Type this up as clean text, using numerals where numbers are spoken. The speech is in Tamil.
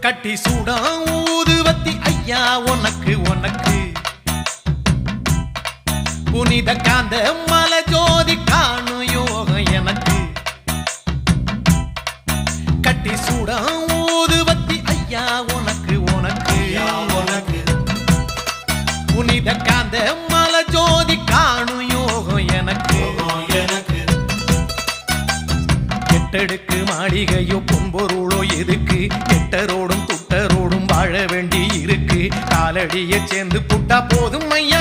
கட்டி சூடா ஊதுவத்தி ஐயா உனக்கு உனக்கு புனித காந்த மல ஜோதி காணும் யோகம் எனக்கு கட்டி சூடா ஊதுவத்தி ஐயா உனக்கு உனக்கு புனித காந்த மல ஜோதி காணும் யோகம் எனக்கு எட்டடுக்கு மாளிகையோ பொன்பொருளோ எதுக்கு எட்டரோடும் துட்டரோடும் வாழ வேண்டி இருக்கு காலடியை சேர்ந்து புட்டா போதும் ஐயா